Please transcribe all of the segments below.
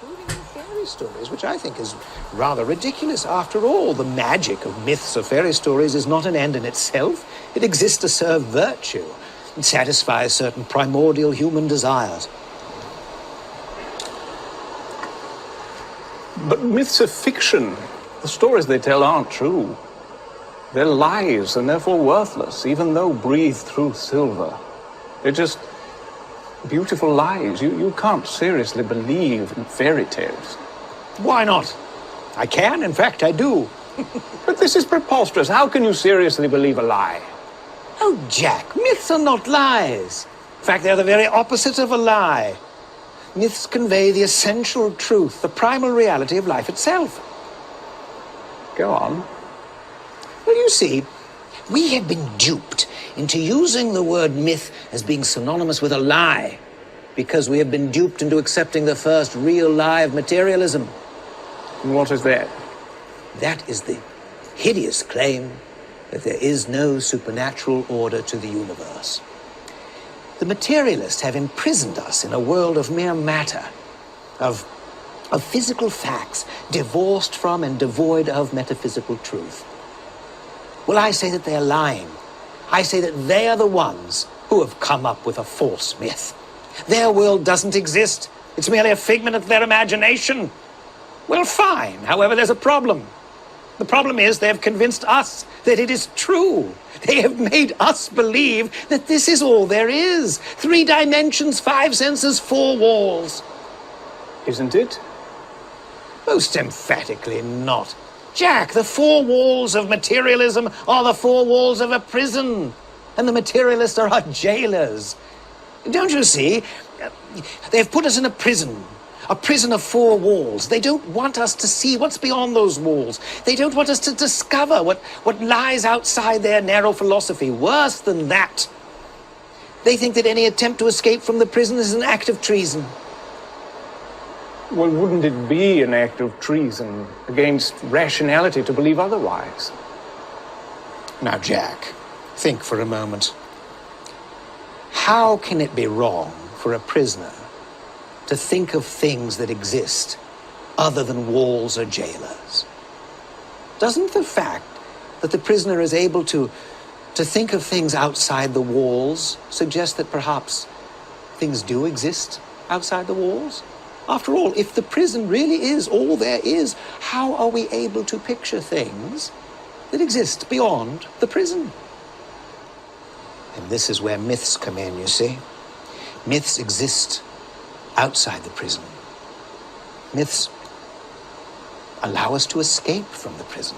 including in fairy stories, which I think is rather ridiculous. After all, the magic of myths or fairy stories is not an end in itself. It exists to serve virtue and satisfy certain primordial human desires. But myths are fiction. The stories they tell aren't true. They're lies and therefore worthless, even though breathed through silver. They're just beautiful lies. You can't seriously believe in fairy tales. Why not? I can, in fact, I do. But this is preposterous. How can you seriously believe a lie? Oh, Jack, myths are not lies. In fact, they're the very opposite of a lie. Myths convey the essential truth, the primal reality of life itself. Go on. Well, you see, we have been duped into using the word myth as being synonymous with a lie, because we have been duped into accepting the first real lie of materialism. And what is that? That is the hideous claim that there is no supernatural order to the universe. The materialists have imprisoned us in a world of mere matter, of physical facts, divorced from and devoid of metaphysical truth. Well, I say that they're lying. I say that they are the ones who have come up with a false myth. Their world doesn't exist. It's merely a figment of their imagination. Well, fine. However, there's a problem. The problem is they have convinced us that it is true. They have made us believe that this is all there is. 3 dimensions, 5 senses, 4 walls. Isn't it? Most emphatically not. Jack, the 4 walls of materialism are the 4 walls of a prison. And the materialists are our jailers. Don't you see? They've put us in a prison of 4 walls. They don't want us to see what's beyond those walls. They don't want us to discover what lies outside their narrow philosophy. Worse than that, they think that any attempt to escape from the prison is an act of treason. Well, wouldn't it be an act of treason against rationality to believe otherwise? Now, Jack, think for a moment. How can it be wrong for a prisoner to think of things that exist other than walls or jailers? Doesn't the fact that the prisoner is able to think of things outside the walls suggest that perhaps things do exist outside the walls? After all, if the prison really is all there is, how are we able to picture things that exist beyond the prison? And this is where myths come in, you see. Myths exist outside the prison. Myths allow us to escape from the prison.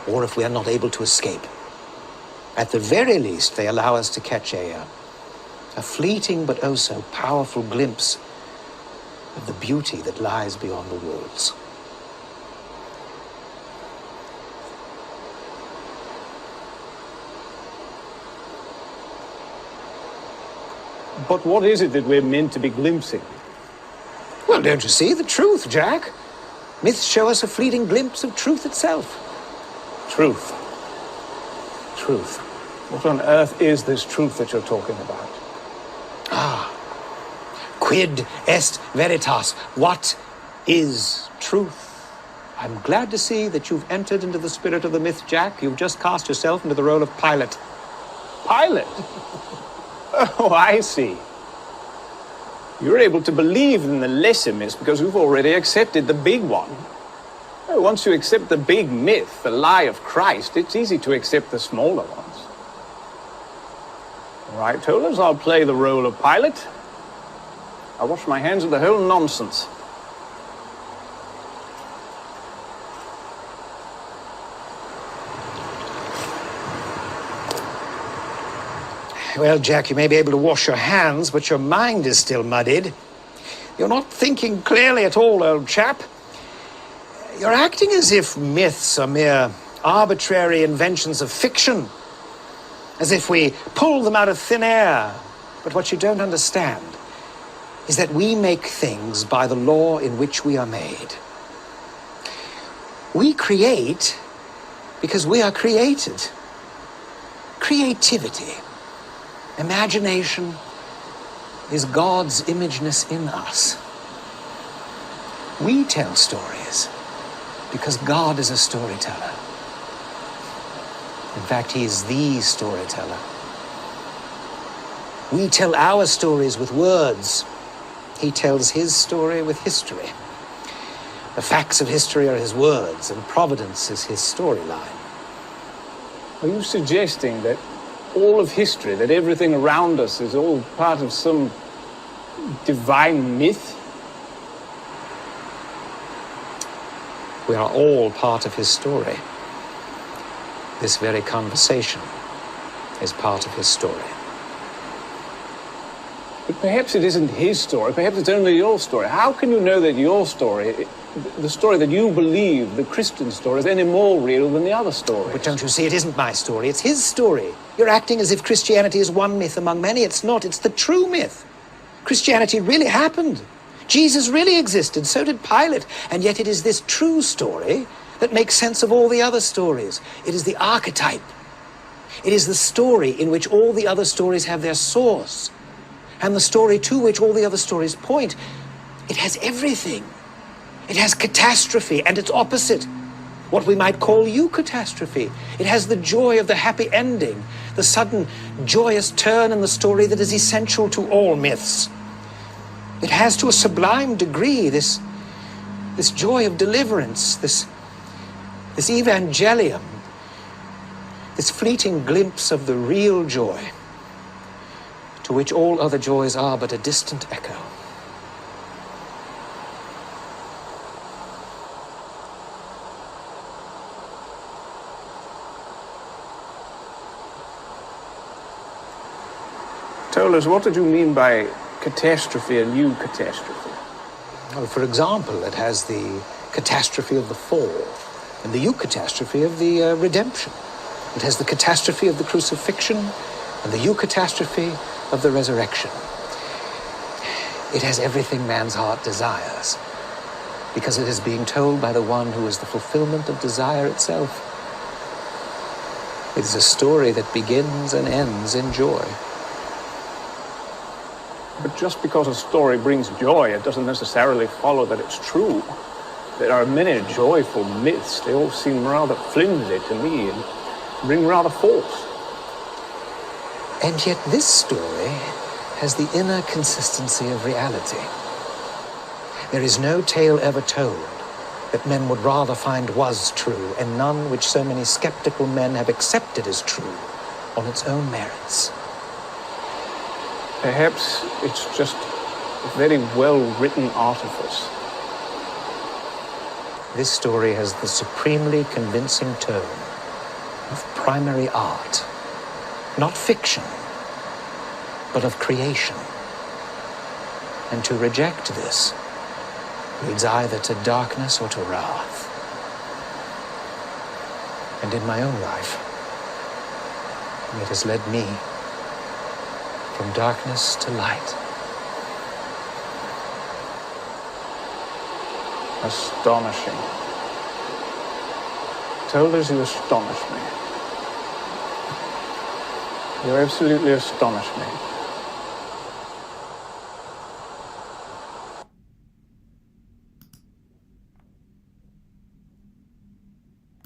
Or if we are not able to escape, at the very least, they allow us to catch a fleeting but oh so powerful glimpse of the beauty that lies beyond the walls. But what is it that we're meant to be glimpsing? Well, don't you see? The truth, Jack. Myths show us a fleeting glimpse of truth itself. Truth. Truth. What on earth is this truth that you're talking about? Quid est veritas? What is truth? I'm glad to see that you've entered into the spirit of the myth, Jack. You've just cast yourself into the role of Pilate. Pilate? Oh, I see. You're able to believe in the lesser myths because you've already accepted the big one. Once you accept the big myth, the lie of Christ, it's easy to accept the smaller ones. All right, Tollers, I'll play the role of Pilate. I'll wash my hands of the whole nonsense. Well, Jack, you may be able to wash your hands, but your mind is still muddied. You're not thinking clearly at all, old chap. You're acting as if myths are mere arbitrary inventions of fiction, as if we pull them out of thin air. But what you don't understand is that we make things by the law in which we are made. We create because we are created. Creativity, imagination, is God's imageness in us. We tell stories because God is a storyteller. In fact, he is the storyteller. We tell our stories with words. He tells his story with history. The facts of history are his words, and providence is his storyline. Are you suggesting that all of history, that everything around us is all part of some divine myth? We are all part of his story. This very conversation is part of his story. But perhaps it isn't his story, perhaps it's only your story. How can you know that your story, the story that you believe, the Christian story, is any more real than the other stories? But don't you see, it isn't my story, it's his story. You're acting as if Christianity is one myth among many. It's not, it's the true myth. Christianity really happened. Jesus really existed, so did Pilate. And yet it is this true story that makes sense of all the other stories. It is the archetype. It is the story in which all the other stories have their source, and the story to which all the other stories point. It has everything. It has catastrophe and its opposite, what we might call eucatastrophe. It has the joy of the happy ending, the sudden joyous turn in the story that is essential to all myths. It has, to a sublime degree, this joy of deliverance, this evangelium, this fleeting glimpse of the real joy, to which all other joys are but a distant echo. Tell us, what did you mean by catastrophe and eucatastrophe? Well, for example, it has the catastrophe of the fall and the eucatastrophe of the redemption. It has the catastrophe of the crucifixion and the eucatastrophe of the resurrection. It has everything man's heart desires, because it is being told by the one who is the fulfillment of desire itself. It is a story that begins and ends in joy. But just because a story brings joy, it doesn't necessarily follow that it's true. There are many joyful myths. They all seem rather flimsy to me and ring rather false. And yet this story has the inner consistency of reality. There is no tale ever told that men would rather find was true, and none which so many skeptical men have accepted as true on its own merits. Perhaps it's just a very well-written artifice. This story has the supremely convincing tone of primary art, not fiction, but of creation. And to reject this leads either to darkness or to wrath. And in my own life, it has led me from darkness to light. Astonishing. Tolders, you astonish me. You absolutely astonish me.